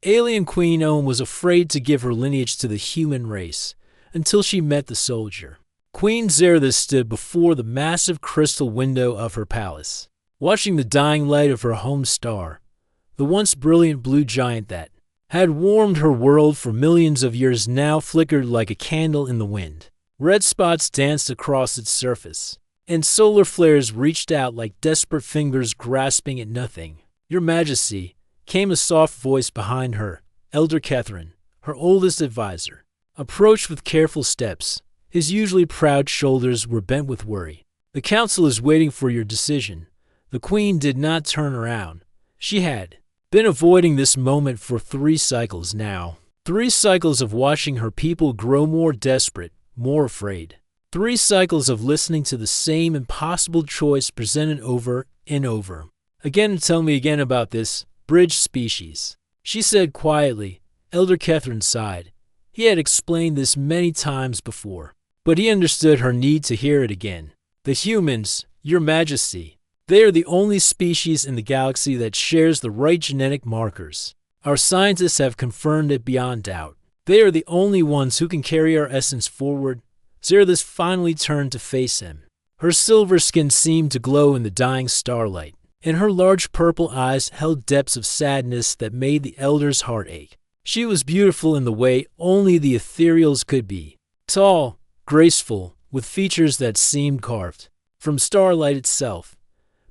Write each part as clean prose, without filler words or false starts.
Alien-Queen was afraid to give her lineage to the human race until she met the soldier. Queen Zerthis stood before the massive crystal window of her palace, watching the dying light of her home star, the once brilliant blue giant that had warmed her world for millions of years now flickered like a candle in the wind. Red spots danced across its surface, and solar flares reached out like desperate fingers grasping at nothing. "Your Majesty," came a soft voice behind her. Elder Kethrin, her oldest advisor, approached with careful steps. His usually proud shoulders were bent with worry. "The council is waiting for your decision." The queen did not turn around. She had been avoiding this moment for 3 cycles now. 3 cycles of watching her people grow more desperate, more afraid. 3 cycles of listening to the same impossible choice presented over and over. "Again, tell me again about this bridge species," she said quietly. Elder Kethrin sighed. He had explained this many times before, but he understood her need to hear it again. "The humans, Your Majesty. They are the only species in the galaxy that shares the right genetic markers. Our scientists have confirmed it beyond doubt. They are the only ones who can carry our essence forward." Zerthis finally turned to face him. Her silver skin seemed to glow in the dying starlight, and her large purple eyes held depths of sadness that made the elder's heart ache. She was beautiful in the way only the ethereals could be. Tall, graceful, with features that seemed carved from starlight itself.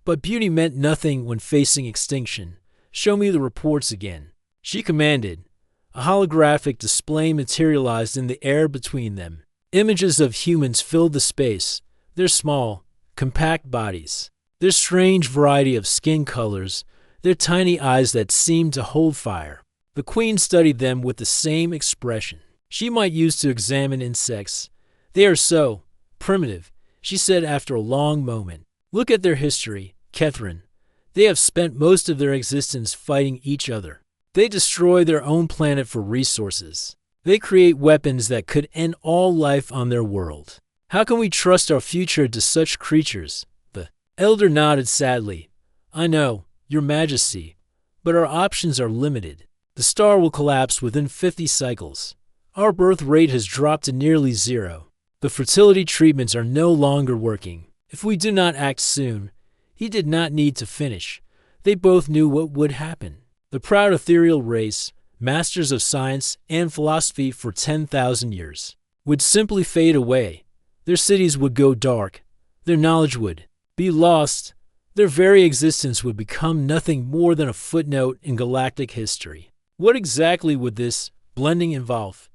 But beauty meant nothing when facing extinction. "Show me the reports again," she commanded. A holographic display materialized in the air between them. Images of humans filled the space, their small, compact bodies, their strange variety of skin colors, their tiny eyes that seemed to hold fire. The queen studied them with the same expression she might use to examine insects. "They are so primitive," she said after a long moment. "Look at their history, Kethrin. They have spent most of their existence fighting each other. They destroy their own planet for resources. They create weapons that could end all life on their world. How can we trust our future to such creatures?" The elder nodded sadly. "I know, Your Majesty, but our options are limited. The star will collapse within 50 cycles. Our birth rate has dropped to nearly 0. The fertility treatments are no longer working. If we do not act soon," he did not need to finish. They both knew what would happen. The proud ethereal race, masters of science and philosophy for 10,000 years, would simply fade away. Their cities would go dark. Their knowledge would be lost. Their very existence would become nothing more than a footnote in galactic history. What exactly would this blending involve?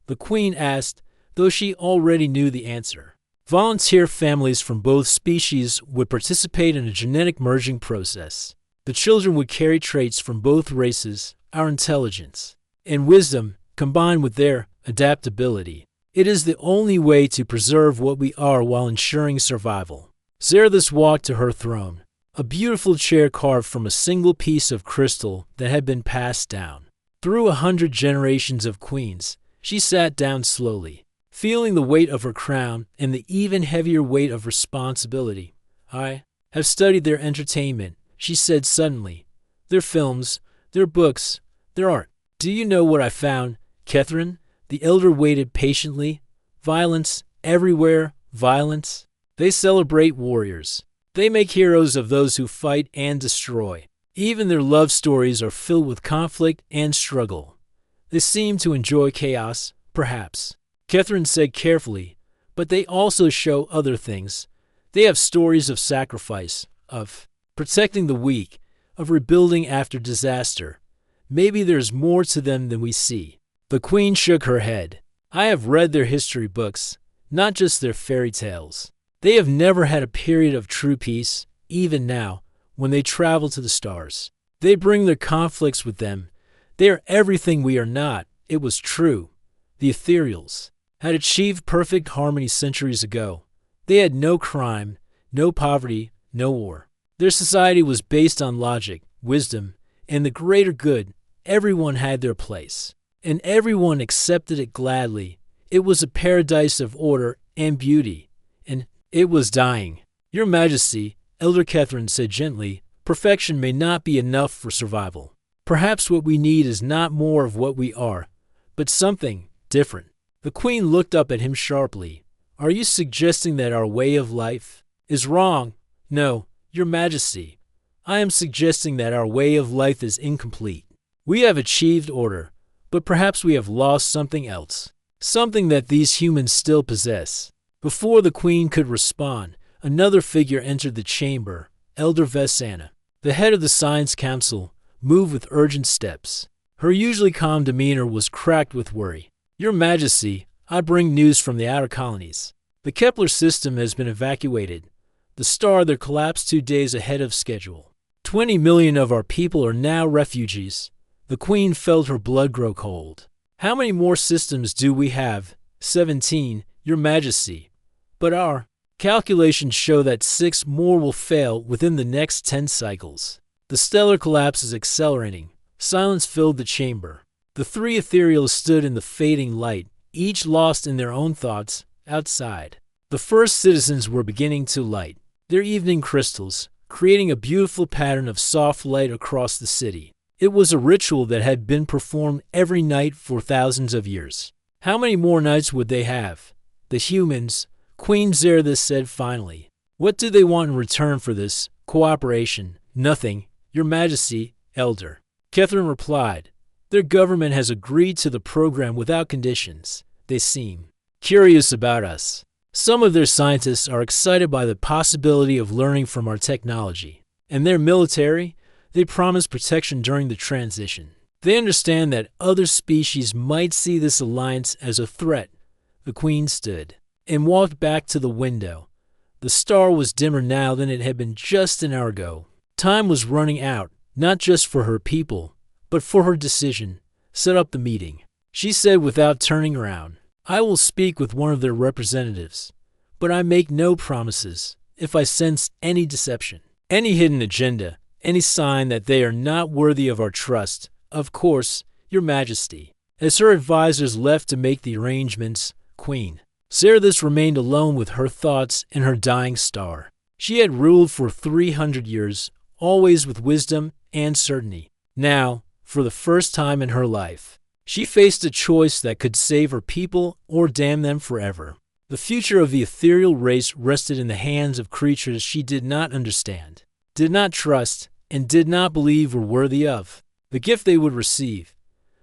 The queen asked, though she already knew the answer. Volunteer families from both species would participate in a genetic merging process. The children would carry traits from both races, our intelligence and wisdom combined with their adaptability. It is the only way to preserve what we are while ensuring survival. Zerthis walked to her throne, a beautiful chair carved from a single piece of crystal that had been passed down. Through 100 generations of queens, she sat down slowly, feeling the weight of her crown and the even heavier weight of responsibility. "I have studied their entertainment," she said suddenly. "Their films, their books, their art. Do you know what I found, Kethrin?" The elder waited patiently. "Violence, everywhere, violence. They celebrate warriors. They make heroes of those who fight and destroy. Even their love stories are filled with conflict and struggle. They seem to enjoy chaos, perhaps," Kethrin said carefully, "but they also show other things. They have stories of sacrifice, of protecting the weak, of rebuilding after disaster. Maybe there's more to them than we see." The queen shook her head. "I have read their history books, not just their fairy tales. They have never had a period of true peace, even now, when they travel to the stars. They bring their conflicts with them. They are everything we are not." It was true. The ethereals had achieved perfect harmony centuries ago. They had no crime, no poverty, no war. Their society was based on logic, wisdom, and the greater good. Everyone had their place, and everyone accepted it gladly. It was a paradise of order and beauty, and it was dying. "Your Majesty," Elder Kethrin said gently, "perfection may not be enough for survival. Perhaps what we need is not more of what we are, but something different. The Queen looked up at him sharply. Are you suggesting that our way of life is wrong? No, Your Majesty. I am suggesting that our way of life is incomplete. We have achieved order, but perhaps we have lost something else. Something that these humans still possess. Before the Queen could respond, another figure entered the chamber, Elder Vesana. The head of the Science Council moved with urgent steps. Her usually calm demeanor was cracked with worry. Your Majesty, I bring news from the outer colonies. The Kepler system has been evacuated. The star there collapsed 2 days ahead of schedule. 20 million of our people are now refugees. The Queen felt her blood grow cold. How many more systems do we have? 17, Your Majesty. But our calculations show that 6 more will fail within the next 10 cycles. The stellar collapse is accelerating. Silence filled the chamber. The 3 ethereals stood in the fading light, each lost in their own thoughts, outside. The first citizens were beginning to light their evening crystals, creating a beautiful pattern of soft light across the city. It was a ritual that had been performed every night for thousands of years. How many more nights would they have? The humans, Queen Zerthis said finally. What do they want in return for this cooperation? Nothing, Your Majesty, Elder. Catherine replied. Their government has agreed to the program without conditions. They seem curious about us. Some of their scientists are excited by the possibility of learning from our technology. And their military, they promise protection during the transition. They understand that other species might see this alliance as a threat. The Queen stood and walked back to the window. The star was dimmer now than it had been just an hour ago. Time was running out, not just for her people, but for her decision. Set up the meeting. She said without turning around. I will speak with one of their representatives, but I make no promises. If I sense any deception, any hidden agenda, any sign that they are not worthy of our trust, of course, Your Majesty. As her advisors left to make the arrangements, Queen Zerthis remained alone with her thoughts and her dying star. She had ruled for 300 years, always with wisdom and certainty. Now, for the first time in her life, she faced a choice that could save her people or damn them forever. The future of the ethereal race rested in the hands of creatures she did not understand, did not trust, and did not believe were worthy of the gift they would receive.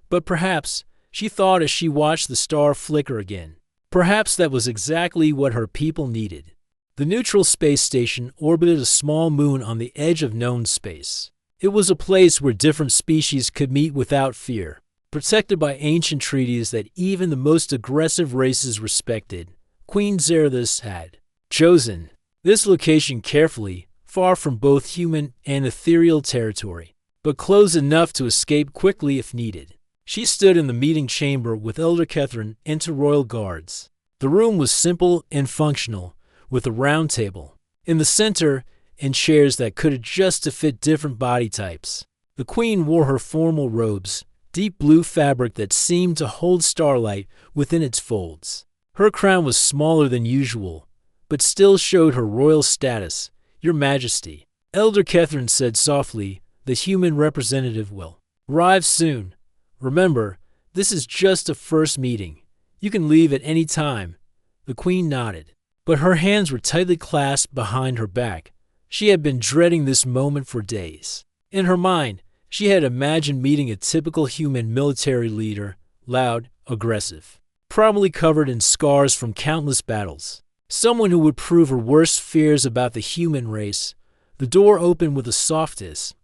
But perhaps, she thought as she watched the star flicker again, perhaps that was exactly what her people needed. The neutral space station orbited a small moon on the edge of known space. It was a place where different species could meet without fear, protected by ancient treaties that even the most aggressive races respected. Queen Zerthis had chosen this location carefully, far from both human and ethereal territory, but close enough to escape quickly if needed. She stood in the meeting chamber with Elder Catherine and 2 royal guards. The room was simple and functional, with a round table in the center and chairs that could adjust to fit different body types. The Queen wore her formal robes, deep blue fabric that seemed to hold starlight within its folds. Her crown was smaller than usual, but still showed her royal status. Your Majesty, Elder Catherine said softly, the human representative will arrive soon. Remember, this is just a first meeting. You can leave at any time. The Queen nodded, but her hands were tightly clasped behind her back. She had been dreading this moment for days. In her mind, she had imagined meeting a typical human military leader, loud, aggressive, probably covered in scars from countless battles. Someone who would prove her worst fears about the human race. The door opened with a soft hiss.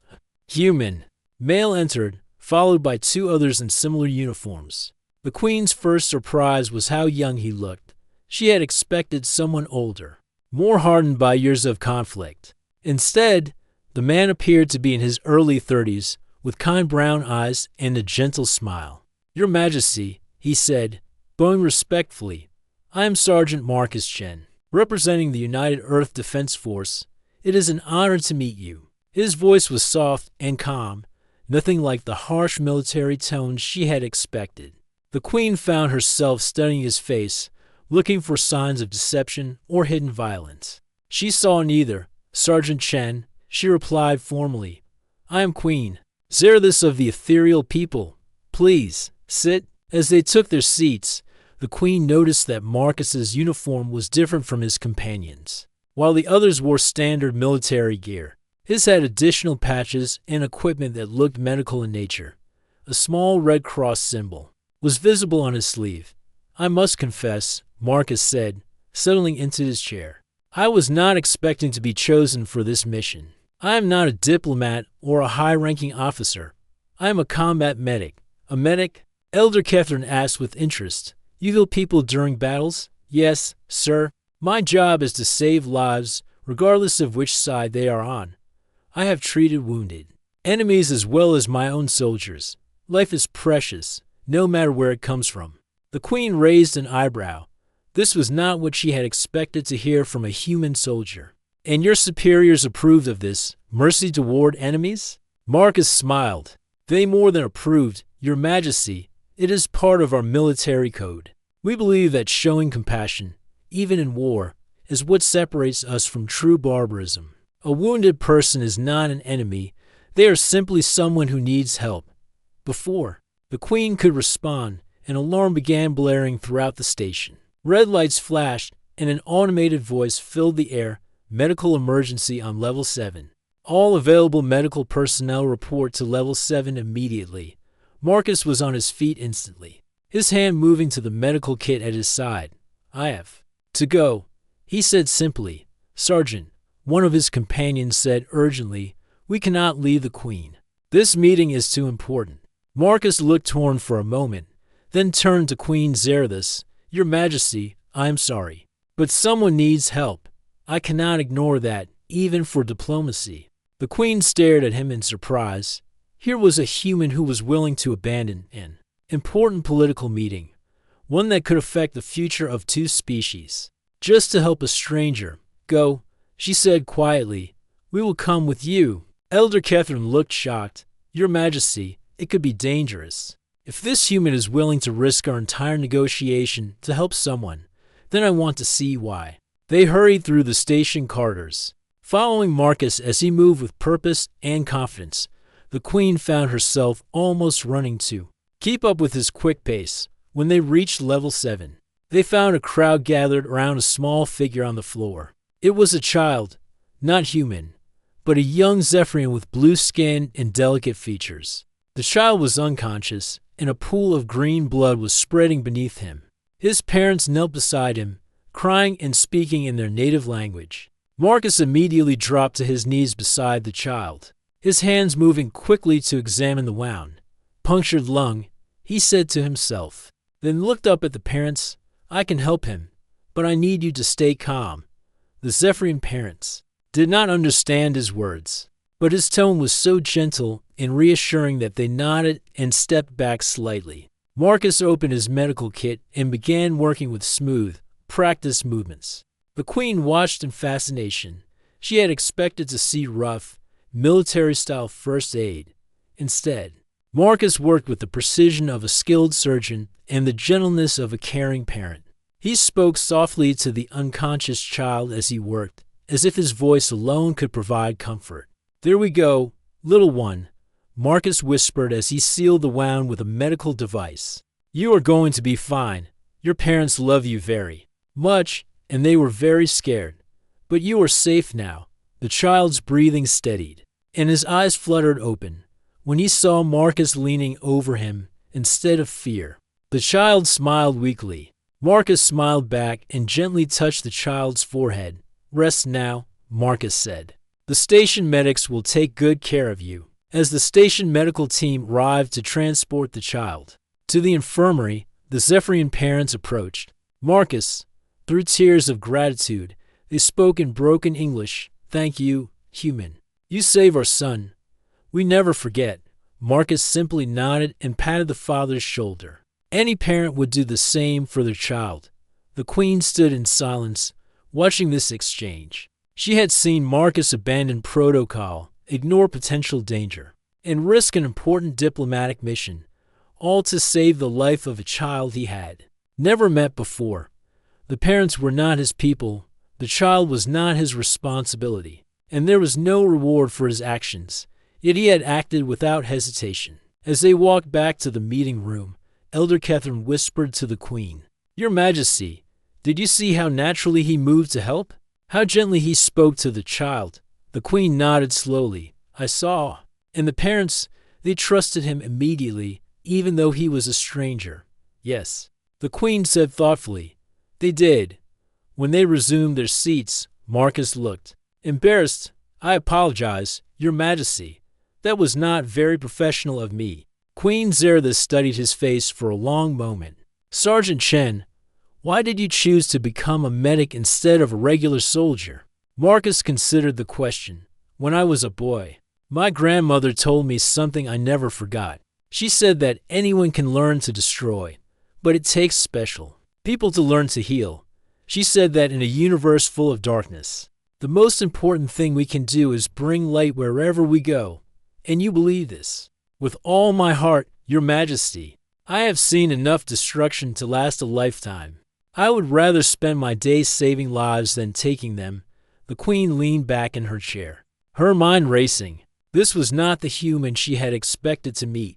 Human. Male entered, followed by 2 others in similar uniforms. The Queen's first surprise was how young he looked. She had expected someone older, more hardened by years of conflict. Instead, the man appeared to be in his early 30s, with kind brown eyes and a gentle smile. Your Majesty, he said, bowing respectfully, I am Sergeant Marcus Chen, representing the United Earth Defense Force. It is an honor to meet you. His voice was soft and calm, nothing like the harsh military tones she had expected. The Queen found herself studying his face, looking for signs of deception or hidden violence. She saw neither. Sergeant Chen, she replied formally, I am Queen Zerthus of the ethereal people, please, sit. As they took their seats, the queen noticed that Marcus's uniform was different from his companions. While the others wore standard military gear, his had additional patches and equipment that looked medical in nature. A small Red Cross symbol was visible on his sleeve. I must confess, Marcus said, settling into his chair. I was not expecting to be chosen for this mission. I am not a diplomat or a high-ranking officer. I am a combat medic. A medic? Elder Catherine asked with interest. You heal people during battles? Yes, sir. My job is to save lives, regardless of which side they are on. I have treated wounded enemies as well as my own soldiers. Life is precious, no matter where it comes from. The queen raised an eyebrow. This was not what she had expected to hear from a human soldier. And your superiors approved of this, mercy toward enemies? Marcus smiled. They more than approved, Your Majesty. It is part of our military code. We believe that showing compassion, even in war, is what separates us from true barbarism. A wounded person is not an enemy. They are simply someone who needs help. Before the queen could respond, an alarm began blaring throughout the station. Red lights flashed, and an automated voice filled the air. Medical emergency on level 7. All available medical personnel report to level 7 immediately. Marcus was on his feet instantly, his hand moving to the medical kit at his side. I have to go, he said simply. Sergeant, one of his companions said urgently, we cannot leave the queen. This meeting is too important. Marcus looked torn for a moment, then turned to Queen Zerthus. Your Majesty, I am sorry, but someone needs help. I cannot ignore that, even for diplomacy. The queen stared at him in surprise. Here was a human who was willing to abandon an important political meeting, one that could affect the future of two species, just to help a stranger. Go, she said quietly. We will come with you. Elder Catherine looked shocked. Your Majesty, it could be dangerous. If this human is willing to risk our entire negotiation to help someone, then I want to see why. They hurried through the station corridors, following Marcus as he moved with purpose and confidence. The queen found herself almost running to keep up with his quick pace. When they reached level 7, they found a crowd gathered around a small figure on the floor. It was a child, not human, but a young Zephyrian with blue skin and delicate features. The child was unconscious, and a pool of green blood was spreading beneath him. His parents knelt beside him, crying and speaking in their native language. Marcus immediately dropped to his knees beside the child, his hands moving quickly to examine the wound. Punctured lung, he said to himself, then looked up at the parents. I can help him, but I need you to stay calm. The Zephyrian parents did not understand his words, but his tone was so gentle and reassuring that they nodded and stepped back slightly. Marcus opened his medical kit and began working with smooth, practiced movements. The queen watched in fascination. She had expected to see rough, military-style first aid. Instead, Marcus worked with the precision of a skilled surgeon and the gentleness of a caring parent. He spoke softly to the unconscious child as he worked, as if his voice alone could provide comfort. There we go, little one, Marcus whispered as he sealed the wound with a medical device. You are going to be fine. Your parents love you very much, and they were very scared. But you are safe now. The child's breathing steadied, and his eyes fluttered open when he saw Marcus leaning over him instead of fear. The child smiled weakly. Marcus smiled back and gently touched the child's forehead. Rest now, Marcus said. The station medics will take good care of you. As the station medical team arrived to transport the child to the infirmary, the Zephyrian parents approached Marcus. Through tears of gratitude, they spoke in broken English. Thank you, human. You saved our son. We never forget. Marcus simply nodded and patted the father's shoulder. Any parent would do the same for their child. The queen stood in silence, watching this exchange. She had seen Marcus abandon protocol, ignore potential danger, and risk an important diplomatic mission, all to save the life of a child he had never met before. The parents were not his people, the child was not his responsibility, and there was no reward for his actions. Yet he had acted without hesitation. As they walked back to the meeting room, Elder Catherine whispered to the Queen, "Your Majesty, did you see how naturally he moved to help? How gently he spoke to the child?" The Queen nodded slowly. "I saw." And the parents, they trusted him immediately, even though he was a stranger. "Yes," the Queen said thoughtfully. "They did." When they resumed their seats, Marcus looked embarrassed. "I apologize, Your Majesty. That was not very professional of me." Queen Zerthis studied his face for a long moment. "Sergeant Chen, why did you choose to become a medic instead of a regular soldier?" Marcus considered the question. "When I was a boy, my grandmother told me something I never forgot. She said that anyone can learn to destroy, but it takes special people to learn to heal. She said that in a universe full of darkness, the most important thing we can do is bring light wherever we go. And you believe this?" "With all my heart, Your Majesty. I have seen enough destruction to last a lifetime. I would rather spend my days saving lives than taking them." The Queen leaned back in her chair, her mind racing. This was not the human she had expected to meet.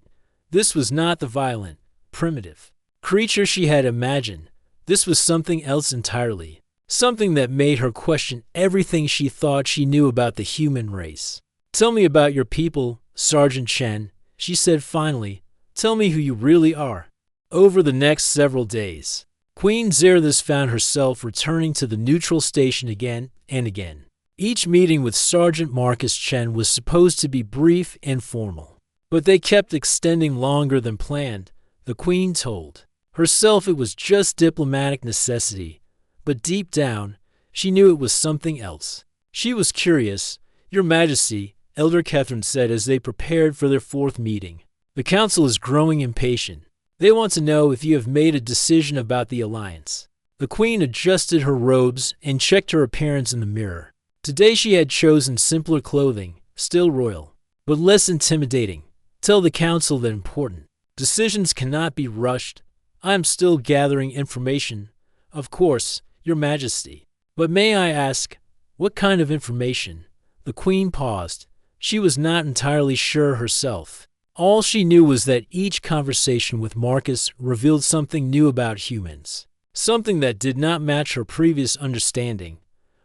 This was not the violent, primitive creature she had imagined. This was something else entirely, something that made her question everything she thought she knew about the human race. "Tell me about your people, Sergeant Chen," she said finally. "Tell me who you really are." Over the next several days, Queen Zerthis found herself returning to the neutral station again and again. Each meeting with Sergeant Marcus Chen was supposed to be brief and formal, but they kept extending longer than planned. The Queen told herself it was just diplomatic necessity, but deep down, she knew it was something else. She was curious. "Your Majesty," Elder Catherine said as they prepared for their fourth meeting, "the Council is growing impatient. They want to know if you have made a decision about the alliance." The Queen adjusted her robes and checked her appearance in the mirror. Today she had chosen simpler clothing, still royal, but less intimidating. "Tell the Council that important decisions cannot be rushed. I am still gathering information." "Of course, Your Majesty. But may I ask, what kind of information?" The Queen paused. She was not entirely sure herself. All she knew was that each conversation with Marcus revealed something new about humans, something that did not match her previous understanding.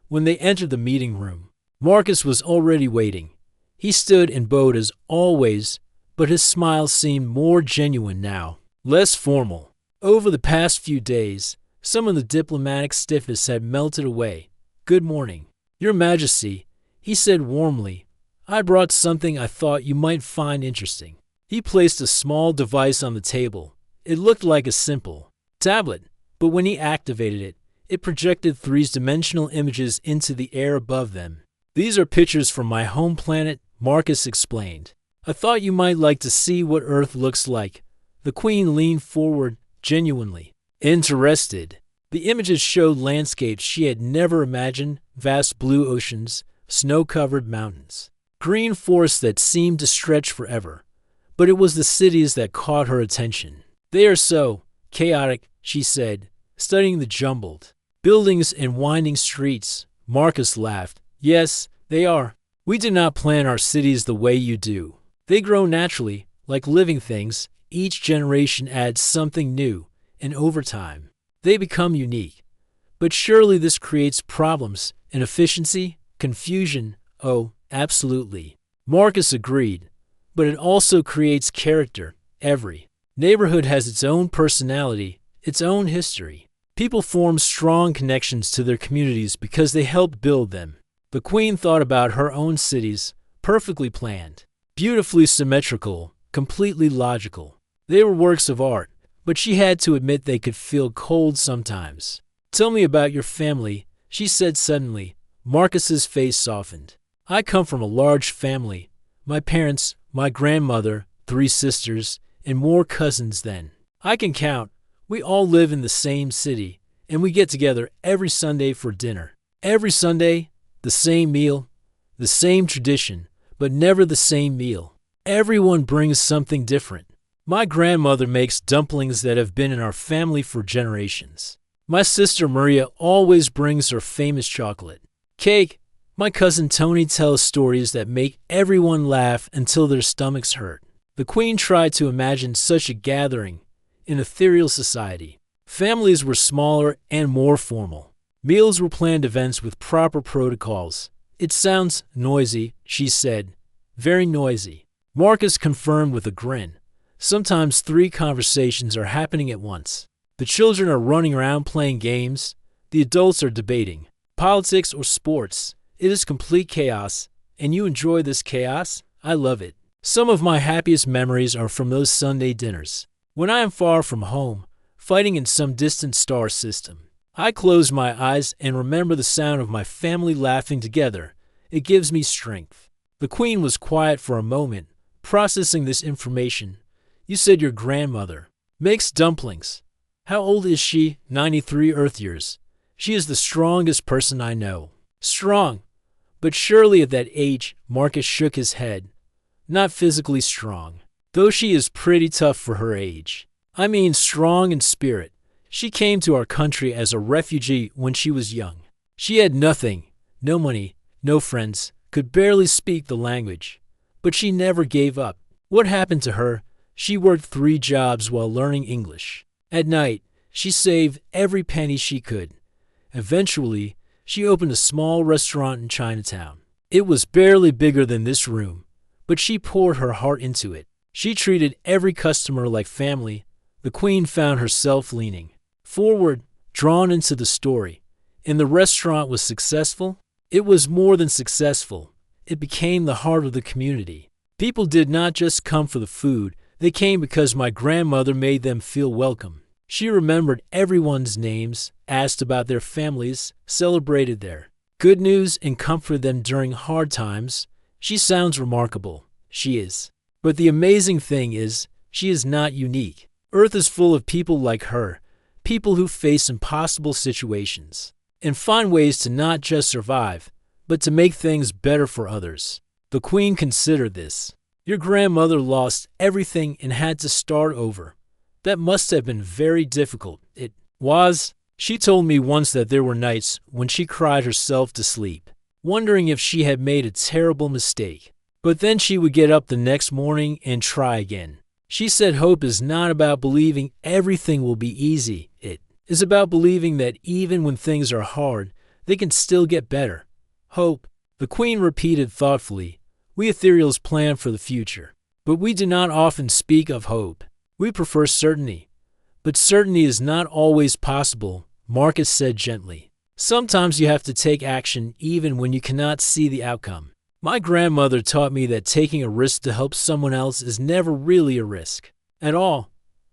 When they entered the meeting room, Marcus was already waiting. He stood and bowed as always, but his smile seemed more genuine now, less formal. Over the past few days, some of the diplomatic stiffness had melted away. "Good morning, Your Majesty," he said warmly. "I brought something I thought you might find interesting." He placed a small device on the table. It looked like a simple tablet, but when he activated it, it projected three-dimensional images into the air above them. "These are pictures from my home planet," Marcus explained. "I thought you might like to see what Earth looks like." The Queen leaned forward, genuinely interested. The images showed landscapes she had never imagined: vast blue oceans, snow-covered mountains, green forests that seemed to stretch forever. But it was the cities that caught her attention. "They are so chaotic," she said, studying the jumbled buildings and winding streets. Marcus laughed. "Yes, they are. We do not plan our cities the way you do. They grow naturally, like living things. Each generation adds something new, and over time, they become unique. But surely this creates problems, inefficiency, confusion." "Oh, absolutely," Marcus agreed. "But it also creates character. Every neighborhood has its own personality, its own history. People form strong connections to their communities because they helped build them." The Queen thought about her own cities, perfectly planned, beautifully symmetrical, completely logical. They were works of art, but she had to admit they could feel cold sometimes. "Tell me about your family," she said suddenly. Marcus's face softened. "I come from a large family. My parents, my grandmother, 3 sisters, and more cousins than I can count. We all live in the same city, and we get together every Sunday for dinner. Every Sunday, the same meal, the same tradition, but never the same meal. Everyone brings something different. My grandmother makes dumplings that have been in our family for generations. My sister Maria always brings her famous chocolate cake, My cousin Tony tells stories that make everyone laugh until their stomachs hurt. The Queen tried to imagine such a gathering in ethereal society. Families were smaller and more formal. Meals were planned events with proper protocols. It sounds noisy, she said. Very noisy. Marcus confirmed with a grin. Sometimes 3 conversations are happening at once. The children are running around playing games. The adults are debating politics or sports. It is complete chaos, and you enjoy this chaos? I love it. Some of my happiest memories are from those Sunday dinners. When I am far from home, fighting in some distant star system, I close my eyes and remember the sound of my family laughing together. It gives me strength. The Queen was quiet for a moment, processing this information. You said your grandmother makes dumplings. How old is she? 93 Earth years. She is the strongest person I know. Strong. But surely at that age, Marcus shook his head. Not physically strong, though she is pretty tough for her age. I mean strong in spirit. She came to our country as a refugee when she was young. She had nothing, no money, no friends, could barely speak the language. But she never gave up. What happened to her? She worked 3 jobs while learning English. At night, she saved every penny she could. Eventually, she opened a small restaurant in Chinatown. It was barely bigger than this room, but she poured her heart into it. She treated every customer like family. The Queen found herself leaning forward, drawn into the story. And the restaurant was successful? It was more than successful. It became the heart of the community. People did not just come for the food. They came because my grandmother made them feel welcome. She remembered everyone's names, asked about their families, celebrated their good news, and comforted them during hard times. She sounds remarkable. She is. But the amazing thing is, she is not unique. Earth is full of people like her, people who face impossible situations and find ways to not just survive, but to make things better for others. The Queen considered this. Your grandmother lost everything and had to start over. That must have been very difficult. It was. She told me once that there were nights when she cried herself to sleep, wondering if she had made a terrible mistake. But then she would get up the next morning and try again. She said hope is not about believing everything will be easy. It is about believing that even when things are hard, they can still get better. Hope, the Queen repeated thoughtfully. We ethereals plan for the future, but we do not often speak of hope. We prefer certainty. But certainty is not always possible, Marcus said gently. Sometimes you have to take action even when you cannot see the outcome. My grandmother taught me that taking a risk to help someone else is never really a risk at all.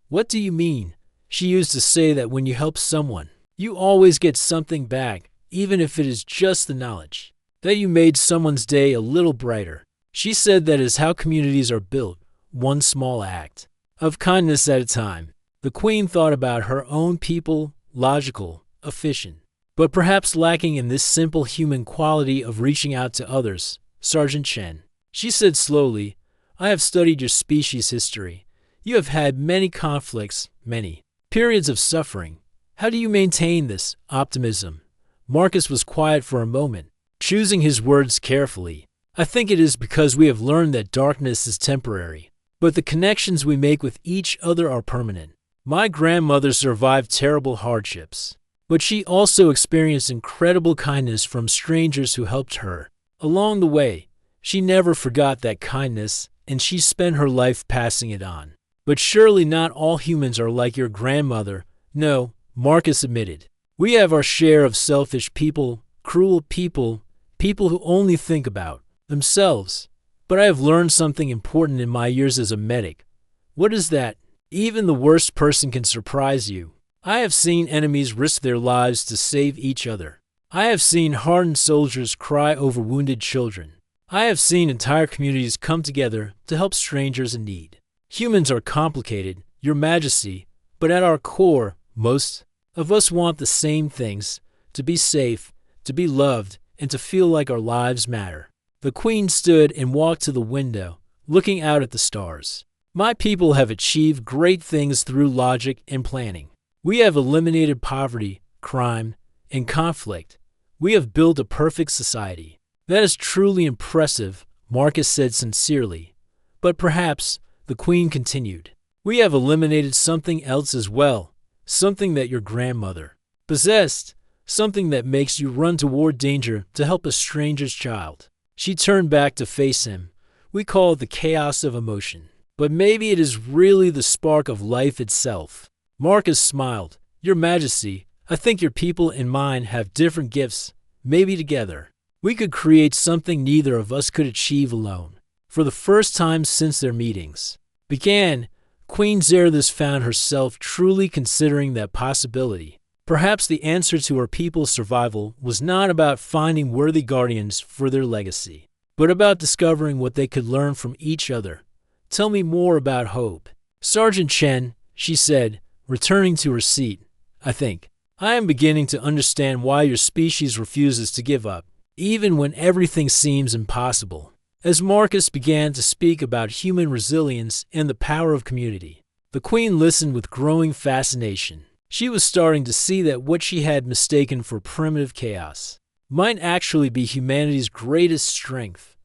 What do you mean? She used to say that when you help someone, you always get something back, even if it is just the knowledge that you made someone's day a little brighter. She said that is how communities are built, one small act of kindness at a time. The Queen thought about her own people, logical, efficient, but perhaps lacking in this simple human quality of reaching out to others. Sergeant Chen, she said slowly, I have studied your species' history. You have had many conflicts, many periods of suffering. How do you maintain this optimism? Marcus was quiet for a moment, choosing his words carefully. I think it is because we have learned that darkness is temporary, but the connections we make with each other are permanent. My grandmother survived terrible hardships, but she also experienced incredible kindness from strangers who helped her. Along the way, she never forgot that kindness, and she spent her life passing it on. But surely not all humans are like your grandmother. No, Marcus admitted. We have our share of selfish people, cruel people, people who only think about themselves. But I have learned something important in my years as a medic. What is that? Even the worst person can surprise you. I have seen enemies risk their lives to save each other. I have seen hardened soldiers cry over wounded children. I have seen entire communities come together to help strangers in need. Humans are complicated, Your Majesty, but at our core, most of us want the same things: to be safe, to be loved, and to feel like our lives matter. The Queen stood and walked to the window, looking out at the stars. My people have achieved great things through logic and planning. We have eliminated poverty, crime, and conflict. We have built a perfect society. That is truly impressive, Marcus said sincerely. But perhaps, the Queen continued, we have eliminated something else as well, something that your grandmother possessed, something that makes you run toward danger to help a stranger's child. She turned back to face him. We call it the chaos of emotion. But maybe it is really the spark of life itself. Marcus smiled. Your Majesty, I think your people and mine have different gifts. Maybe together, we could create something neither of us could achieve alone. For the first time since their meetings began, Queen Zerthis found herself truly considering that possibility. Perhaps the answer to her people's survival was not about finding worthy guardians for their legacy, but about discovering what they could learn from each other. Tell me more about hope. Sergeant Chen, she said, returning to her seat. I am beginning to understand why your species refuses to give up, even when everything seems impossible. As Marcus began to speak about human resilience and the power of community, the Queen listened with growing fascination. She was starting to see that what she had mistaken for primitive chaos might actually be humanity's greatest strength,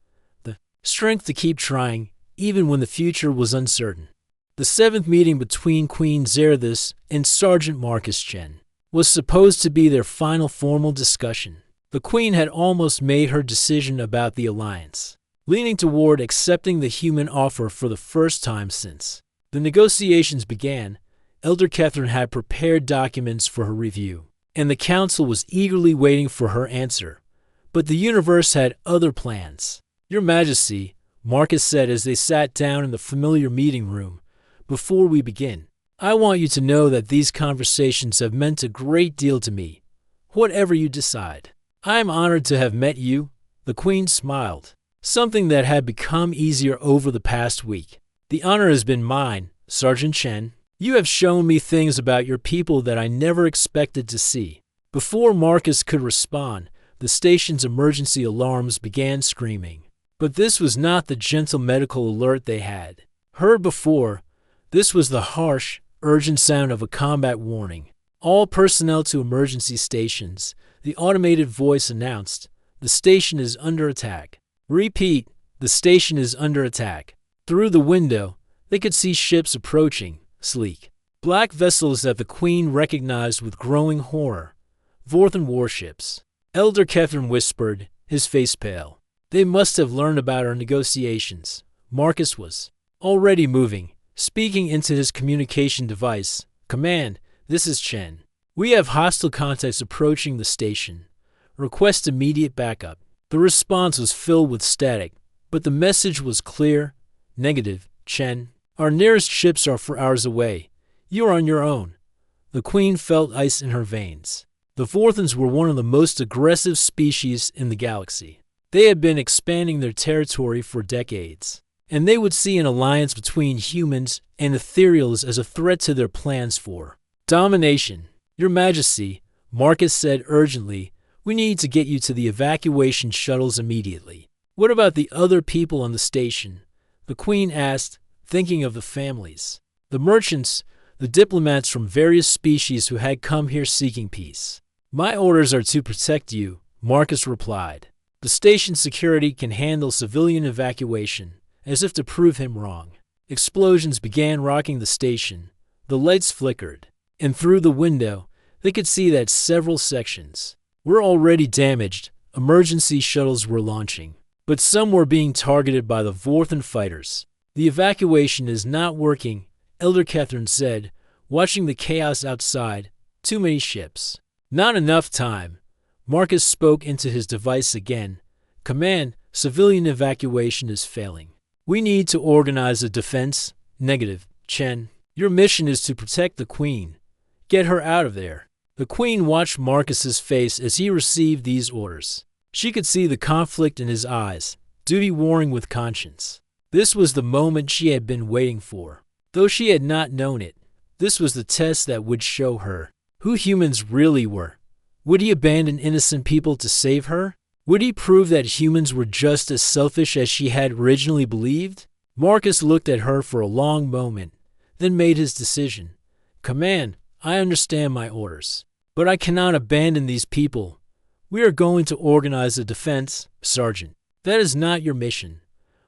the strength to keep trying even when the future was uncertain. The seventh meeting between Queen Zerthis and Sergeant Marcus Chen was supposed to be their final formal discussion. The Queen had almost made her decision about the alliance, leaning toward accepting the human offer for the first time since the negotiations began. Elder Catherine had prepared documents for her review, and the council was eagerly waiting for her answer. But the universe had other plans. Your Majesty, Marcus said as they sat down in the familiar meeting room, before we begin, I want you to know that these conversations have meant a great deal to me. Whatever you decide, I am honored to have met you. The Queen smiled, something that had become easier over the past week. The honor has been mine, Sergeant Chen. You have shown me things about your people that I never expected to see. Before Marcus could respond, the station's emergency alarms began screaming. But this was not the gentle medical alert they had heard before. This was the harsh, urgent sound of a combat warning. All personnel to emergency stations, the automated voice announced. The station is under attack. Repeat, the station is under attack. Through the window, they could see ships approaching. Sleek, black vessels that the Queen recognized with growing horror. Vorthan warships. Elder Catherine whispered, his face pale. They must have learned about our negotiations. Marcus was already moving, speaking into his communication device. Command, this is Chen. We have hostile contacts approaching the station. Request immediate backup. The response was filled with static, but the message was clear. Negative, Chen. Our nearest ships are 4 hours away. You are on your own. The Queen felt ice in her veins. The Vorthans were one of the most aggressive species in the galaxy. They had been expanding their territory for decades, and they would see an alliance between humans and ethereals as a threat to their plans for domination. Your Majesty, Marcus said urgently, we need to get you to the evacuation shuttles immediately. What about the other people on the station? The Queen asked, thinking of the families, the merchants, the diplomats from various species who had come here seeking peace. My orders are to protect you, Marcus replied. The station security can handle civilian evacuation, as if to prove him wrong. Explosions began rocking the station. The lights flickered, and through the window, they could see that several sections were already damaged. Emergency shuttles were launching, but some were being targeted by the Vorthan fighters. The evacuation is not working, Elder Catherine said, watching the chaos outside. Too many ships. Not enough time. Marcus spoke into his device again. Command, civilian evacuation is failing. We need to organize a defense. Negative, Chen. Your mission is to protect the Queen. Get her out of there. The Queen watched Marcus's face as he received these orders. She could see the conflict in his eyes, duty warring with conscience. This was the moment she had been waiting for. Though she had not known it, this was the test that would show her who humans really were. Would he abandon innocent people to save her? Would he prove that humans were just as selfish as she had originally believed? Marcus looked at her for a long moment, then made his decision. Command, I understand my orders, but I cannot abandon these people. We are going to organize a defense, Sergeant. That is not your mission.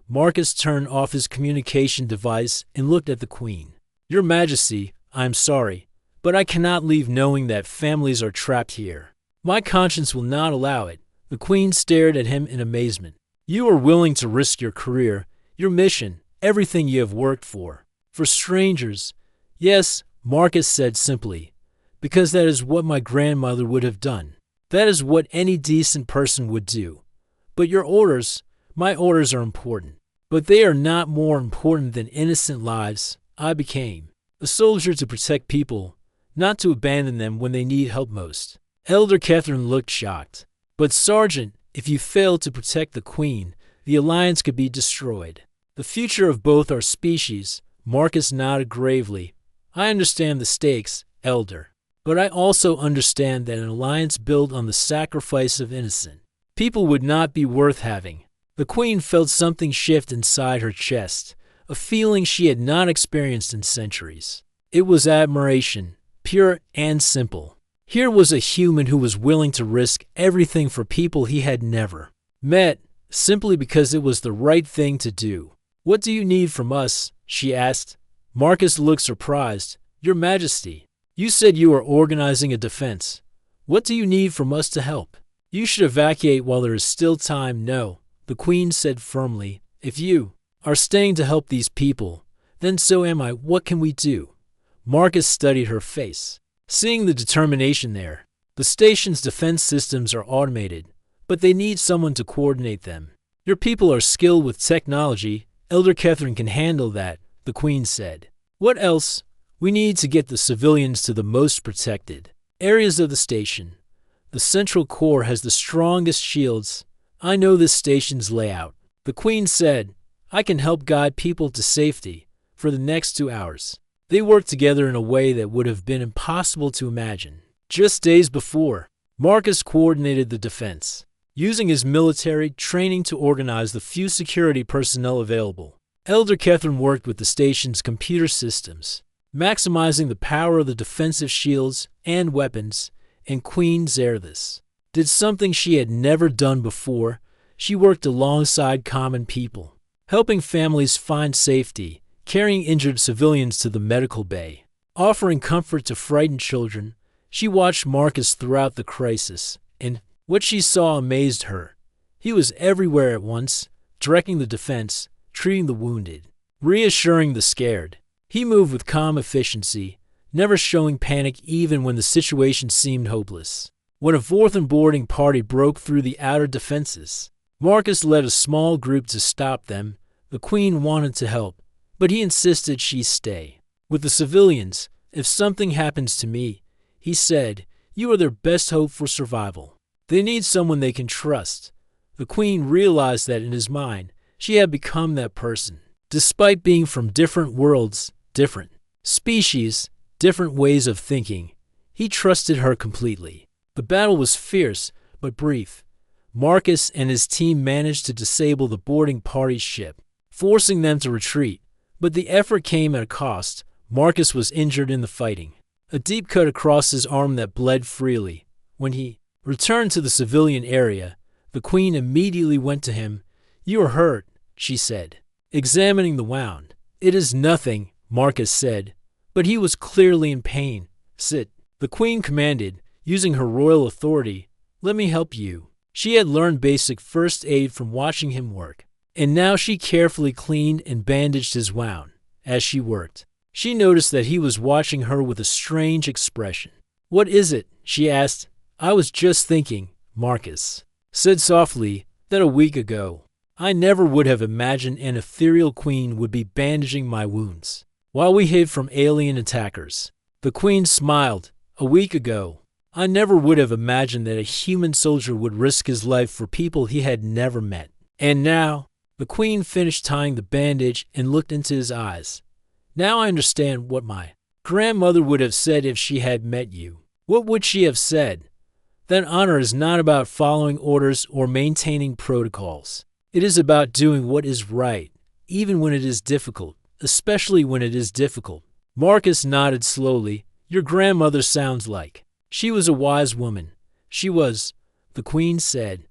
Marcus turned off his communication device and looked at the Queen. Your Majesty, I am sorry, but I cannot leave knowing that families are trapped here. My conscience will not allow it. The Queen stared at him in amazement. You are willing to risk your career, your mission, everything you have worked for strangers. Yes, Marcus said simply, because that is what my grandmother would have done. That is what any decent person would do. But your orders, my orders are important. But they are not more important than innocent lives. I became a soldier to protect people, not to abandon them when they need help most. Elder Catherine looked shocked. But Sergeant, if you fail to protect the Queen, the Alliance could be destroyed. The future of both our species, Marcus nodded gravely. I understand the stakes, Elder. But I also understand that an alliance built on the sacrifice of innocent people would not be worth having. The Queen felt something shift inside her chest, a feeling she had not experienced in centuries. It was admiration, pure and simple. Here was a human who was willing to risk everything for people he had never met, simply because it was the right thing to do. What do you need from us? She asked. Marcus looked surprised. Your Majesty, you said you are organizing a defense. What do you need from us to help? You should evacuate while there is still time. No, the Queen said firmly. If you are staying to help these people, then so am I. What can we do? Marcus studied her face, seeing the determination there. The station's defense systems are automated, but they need someone to coordinate them. Your people are skilled with technology. Elder Catherine can handle that, the Queen said. What else? We need to get the civilians to the most protected areas of the station. The central core has the strongest shields. I know this station's layout. The Queen said, I can help guide people to safety for the next 2 hours. They worked together in a way that would have been impossible to imagine. Just days before, Marcus coordinated the defense, using his military training to organize the few security personnel available. Elder Catherine worked with the station's computer systems, maximizing the power of the defensive shields and weapons, and Queen Zerthis did something she had never done before. She worked alongside common people, helping families find safety, carrying injured civilians to the medical bay, offering comfort to frightened children. She watched Marcus throughout the crisis, and what she saw amazed her. He was everywhere at once, directing the defense, treating the wounded, reassuring the scared. He moved with calm efficiency, never showing panic even when the situation seemed hopeless. When a fourth and boarding party broke through the outer defenses, Marcus led a small group to stop them. The Queen wanted to help, but he insisted she stay with the civilians. If something happens to me, he said, you are their best hope for survival. They need someone they can trust. The Queen realized that in his mind, she had become that person. Despite being from different worlds, different species, different ways of thinking, he trusted her completely. The battle was fierce, but brief. Marcus and his team managed to disable the boarding party's ship, forcing them to retreat. But the effort came at a cost. Marcus was injured in the fighting, a deep cut across his arm that bled freely. When he returned to the civilian area, the Queen immediately went to him. You are hurt, she said, examining the wound. It is nothing, Marcus said, but he was clearly in pain. Sit, the Queen commanded, using her royal authority. Let me help you. She had learned basic first aid from watching him work, and now she carefully cleaned and bandaged his wound. As she worked, she noticed that he was watching her with a strange expression. What is it? She asked. I was just thinking, Marcus said softly, that a week ago, I never would have imagined an ethereal queen would be bandaging my wounds while we hid from alien attackers. The Queen smiled. A week ago, I never would have imagined that a human soldier would risk his life for people he had never met. And now, the Queen finished tying the bandage and looked into his eyes. Now I understand what my grandmother would have said if she had met you. What would she have said? That honor is not about following orders or maintaining protocols. It is about doing what is right, even when it is difficult, especially when it is difficult. Marcus nodded slowly. Your grandmother sounds like she was a wise woman. She was, the queen said,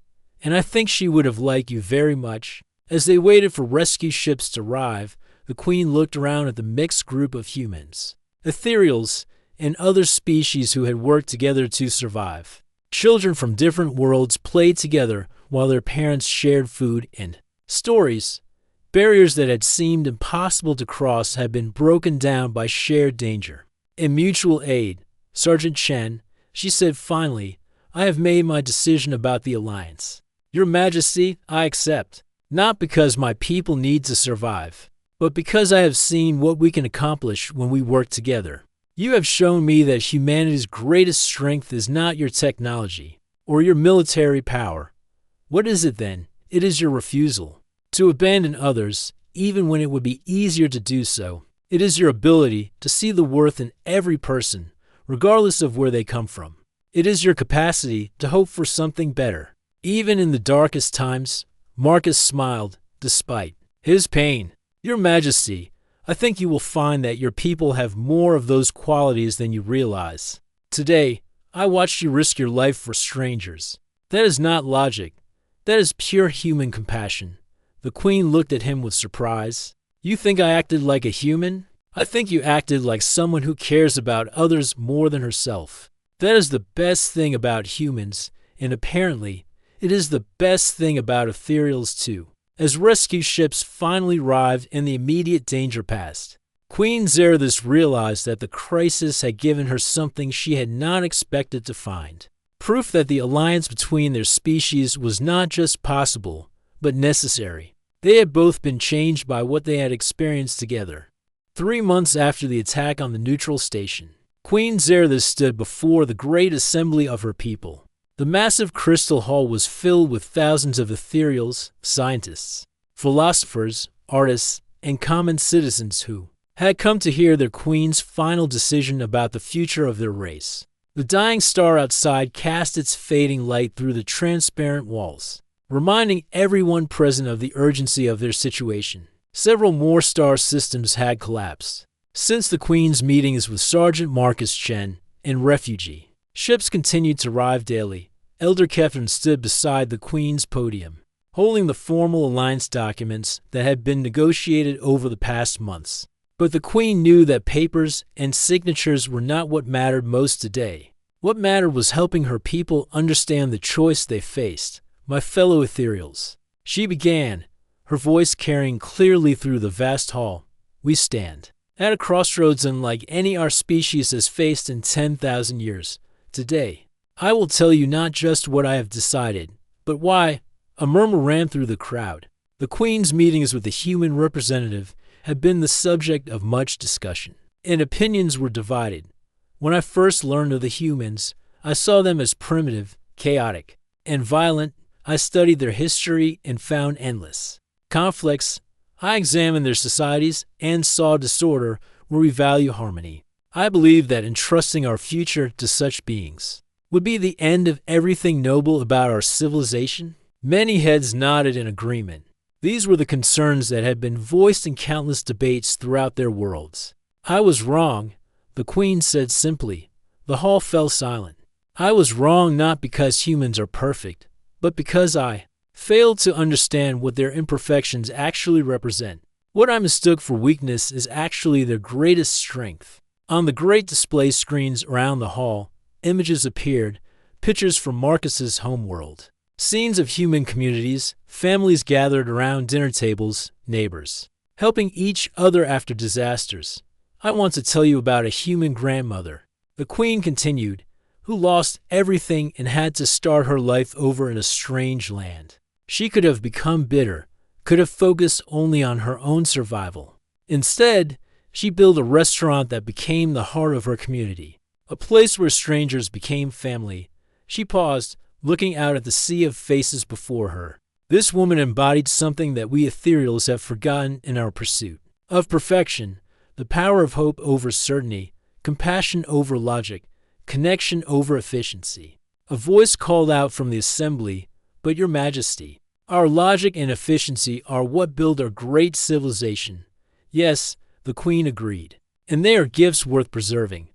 "and I think she would have liked you very much." As they waited for rescue ships to arrive, the queen looked around at the mixed group of humans, ethereals, and other species who had worked together to survive. Children from different worlds played together while their parents shared food and stories. Barriers that had seemed impossible to cross had been broken down by shared danger and mutual aid. "Sergeant Chen," she said finally, "I have made my decision about the alliance. Your Majesty, I accept, not because my people need to survive, but because I have seen what we can accomplish when we work together. You have shown me that humanity's greatest strength is not your technology or your military power. What is it then? It is your refusal to abandon others, even when it would be easier to do so. It is your ability to see the worth in every person, regardless of where they come from. It is your capacity to hope for something better. Even in the darkest times," Marcus smiled, despite his pain. "Your Majesty, I think you will find that your people have more of those qualities than you realize. Today, I watched you risk your life for strangers. That is not logic. That is pure human compassion." The queen looked at him with surprise. "You think I acted like a human? I think you acted like someone who cares about others more than herself. That is the best thing about humans, and apparently, it is the best thing about ethereals too." As rescue ships finally arrived and the immediate danger passed, Queen Zerthis realized that the crisis had given her something she had not expected to find. Proof that the alliance between their species was not just possible, but necessary. They had both been changed by what they had experienced together. 3 months after the attack on the neutral station, Queen Zerthis stood before the great assembly of her people. The massive crystal hall was filled with thousands of ethereals, scientists, philosophers, artists, and common citizens who had come to hear their queen's final decision about the future of their race. The dying star outside cast its fading light through the transparent walls, reminding everyone present of the urgency of their situation. Several more star systems had collapsed since the queen's meetings with Sergeant Marcus Chen and refugee ships continued to arrive daily. Elder Kefren stood beside the queen's podium, holding the formal alliance documents that had been negotiated over the past months. But the queen knew that papers and signatures were not what mattered most today. What mattered was helping her people understand the choice they faced. "My fellow ethereals," she began, her voice carrying clearly through the vast hall, "we stand at a crossroads unlike any our species has faced in 10,000 years. Today, I will tell you not just what I have decided, but why." A murmur ran through the crowd. The queen's meetings with the human representative had been the subject of much discussion, and opinions were divided. When I first learned of the humans, I saw them as primitive, chaotic, and violent. I studied their history and found endless conflicts. I examined their societies and saw disorder where we value harmony. I believe that entrusting our future to such beings would be the end of everything noble about our civilization. Many heads nodded in agreement. These were the concerns that had been voiced in countless debates throughout their worlds. "I was wrong," the queen said simply. The hall fell silent. "I was wrong not because humans are perfect, but because I failed to understand what their imperfections actually represent. What I mistook for weakness is actually their greatest strength." On the great display screens around the hall, images appeared, pictures from Marcus's homeworld. Scenes of human communities, families gathered around dinner tables, neighbors, helping each other after disasters. "I want to tell you about a human grandmother," the queen continued, "who lost everything and had to start her life over in a strange land. She could have become bitter, could have focused only on her own survival. Instead, she built a restaurant that became the heart of her community, a place where strangers became family." She paused, looking out at the sea of faces before her. This woman embodied something that we ethereals have forgotten in our pursuit of perfection: the power of hope over certainty, compassion over logic, connection over efficiency. A voice called out from the assembly, "But Your Majesty, our logic and efficiency are what build our great civilization." "Yes," the queen agreed, "and they are gifts worth preserving.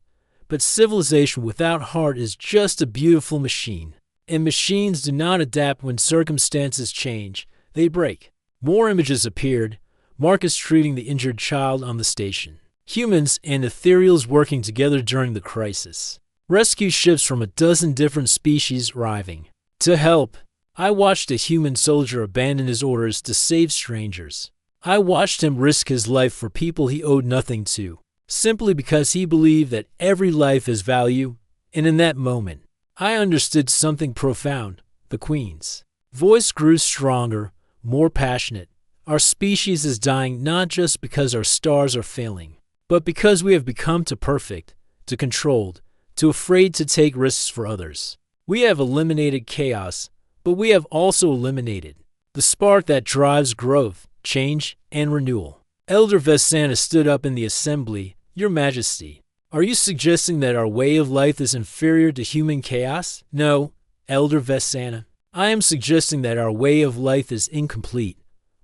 But civilization without heart is just a beautiful machine." And machines do not adapt when circumstances change, they break. More images appeared, Marcus treating the injured child on the station. Humans and ethereals working together during the crisis. Rescue ships from a dozen different species arriving. To help, I watched a human soldier abandon his orders to save strangers. I watched him risk his life for people he owed nothing to, simply because he believed that every life has value, and in that moment, I understood something profound. The Queen's voice grew stronger, more passionate. Our species is dying not just because our stars are failing, but because we have become too perfect, too controlled, too afraid to take risks for others. We have eliminated chaos, but we have also eliminated the spark that drives growth, change, and renewal. Elder Vesana stood up in the assembly. Your Majesty, are you suggesting that our way of life is inferior to human chaos? No, Elder Vesana. I am suggesting that our way of life is incomplete.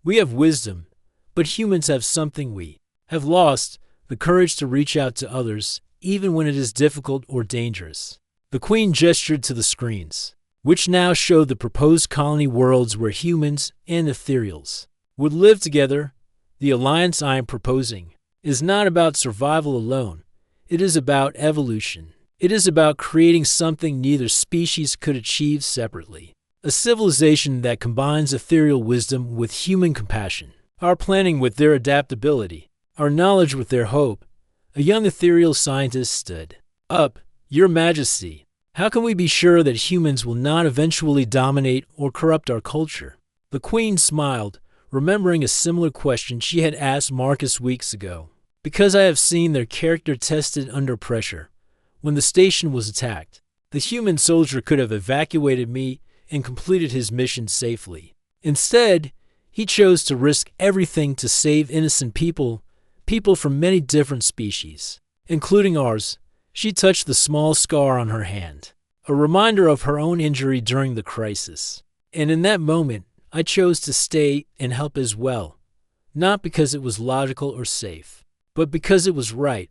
We have wisdom, but humans have something we have lost, the courage to reach out to others, even when it is difficult or dangerous. The Queen gestured to the screens, which now showed the proposed colony worlds where humans and ethereals would live together. The alliance I am proposing is not about survival alone. It is about evolution. It is about creating something neither species could achieve separately. A civilization that combines ethereal wisdom with human compassion. Our planning with their adaptability. Our knowledge with their hope. A young ethereal scientist stood up. Your Majesty, how can we be sure that humans will not eventually dominate or corrupt our culture? The Queen smiled, remembering a similar question she had asked Marcus weeks ago. Because I have seen their character tested under pressure. When the station was attacked, the human soldier could have evacuated me and completed his mission safely. Instead, he chose to risk everything to save innocent people from many different species, including ours. She touched the small scar on her hand, a reminder of her own injury during the crisis. And in that moment, I chose to stay and help as well, not because it was logical or safe, but because it was right.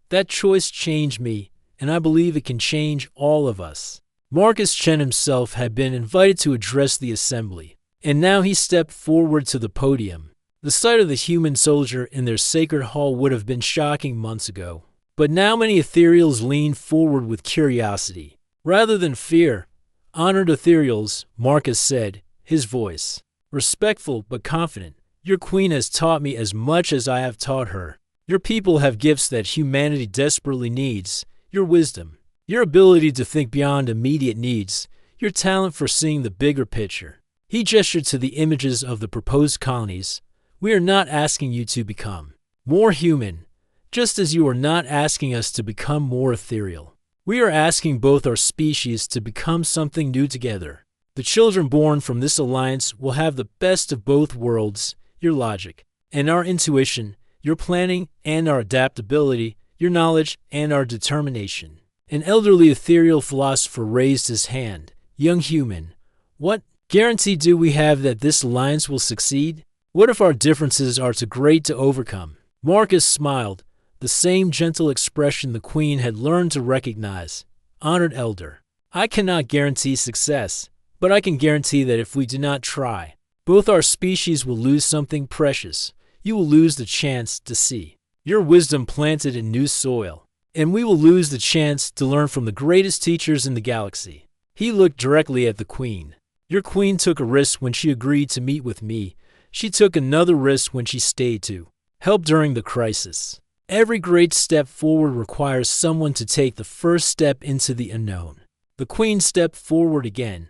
That choice changed me, and I believe it can change all of us. Marcus Chen himself had been invited to address the assembly, and now he stepped forward to the podium. The sight of the human soldier in their sacred hall would have been shocking months ago. But now many ethereals leaned forward with curiosity. Rather than fear, honored ethereals, Marcus said, his voice respectful but confident. Your Queen has taught me as much as I have taught her. Your people have gifts that humanity desperately needs. Your wisdom, your ability to think beyond immediate needs, your talent for seeing the bigger picture. He gestured to the images of the proposed colonies. We are not asking you to become more human, just as you are not asking us to become more ethereal. We are asking both our species to become something new together. The children born from this alliance will have the best of both worlds, your logic and our intuition, your planning and our adaptability, your knowledge and our determination. An elderly ethereal philosopher raised his hand. Young human, what guarantee do we have that this alliance will succeed? What if our differences are too great to overcome? Marcus smiled, the same gentle expression the Queen had learned to recognize. Honored elder, I cannot guarantee success, but I can guarantee that if we do not try, both our species will lose something precious. You will lose the chance to see your wisdom planted in new soil, and we will lose the chance to learn from the greatest teachers in the galaxy. He looked directly at the Queen. Your Queen took a risk when she agreed to meet with me. She took another risk when she stayed to help during the crisis. Every great step forward requires someone to take the first step into the unknown. The Queen stepped forward again.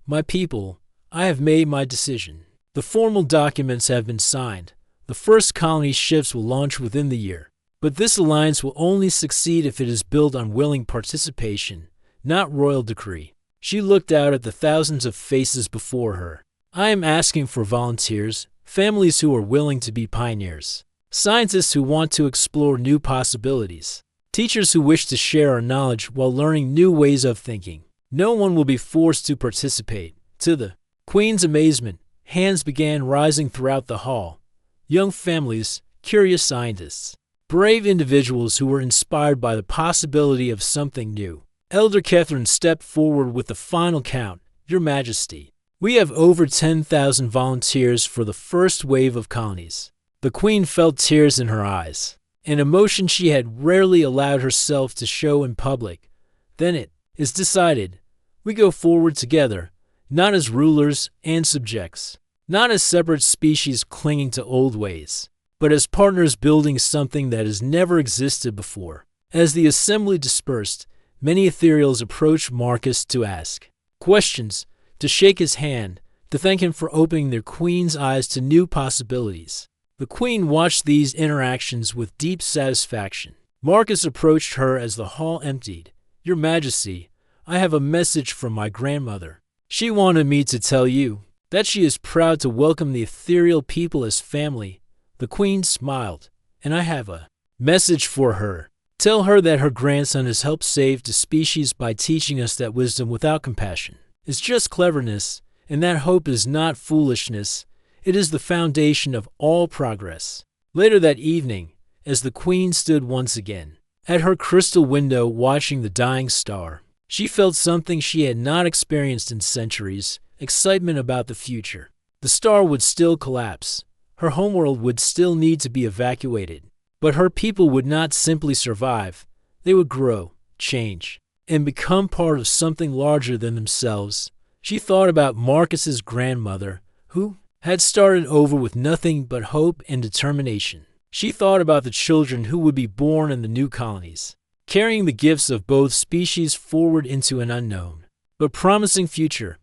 My people, I have made my decision. The formal documents have been signed. The first colony ships will launch within the year. But this alliance will only succeed if it is built on willing participation, not royal decree. She looked out at the thousands of faces before her. I am asking for volunteers, families who are willing to be pioneers, scientists who want to explore new possibilities, teachers who wish to share our knowledge while learning new ways of thinking. No one will be forced to participate. To the Queen's amazement, hands began rising throughout the hall. Young families, curious scientists, brave individuals who were inspired by the possibility of something new. Elder Catherine stepped forward with the final count. Your Majesty, we have over 10,000 volunteers for the first wave of colonies. The Queen felt tears in her eyes, an emotion she had rarely allowed herself to show in public. Then it is decided. We go forward together, not as rulers and subjects, not as separate species clinging to old ways, but as partners building something that has never existed before. As the assembly dispersed, many ethereals approached Marcus to ask questions, to shake his hand, to thank him for opening their queen's eyes to new possibilities. The queen watched these interactions with deep satisfaction. Marcus approached her as the hall emptied. Your Majesty, I have a message from my grandmother. She wanted me to tell you that she is proud to welcome the ethereal people as family. The queen smiled. And I have a message for her. Tell her that her grandson has helped save the species by teaching us that wisdom without compassion is just cleverness, and that hope is not foolishness. It is the foundation of all progress. Later that evening, as the queen stood once again at her crystal window watching the dying star, she felt something she had not experienced in centuries, excitement about the future. The star would still collapse. Her homeworld would still need to be evacuated. But her people would not simply survive. They would grow, change, and become part of something larger than themselves. She thought about Marcus's grandmother, who had started over with nothing but hope and determination. She thought about the children who would be born in the new colonies, carrying the gifts of both species forward into an unknown but promising future.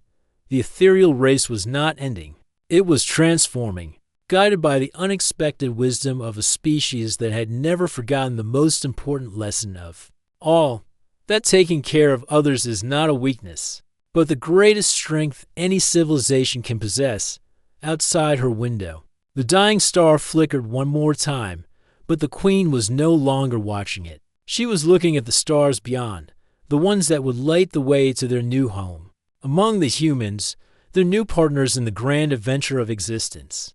The ethereal race was not ending. It was transforming, guided by the unexpected wisdom of a species that had never forgotten the most important lesson of all, that taking care of others is not a weakness, but the greatest strength any civilization can possess. Outside her window, the dying star flickered one more time, but the queen was no longer watching it. She was looking at the stars beyond, the ones that would light the way to their new home. Among the humans, their new partners in the grand adventure of existence.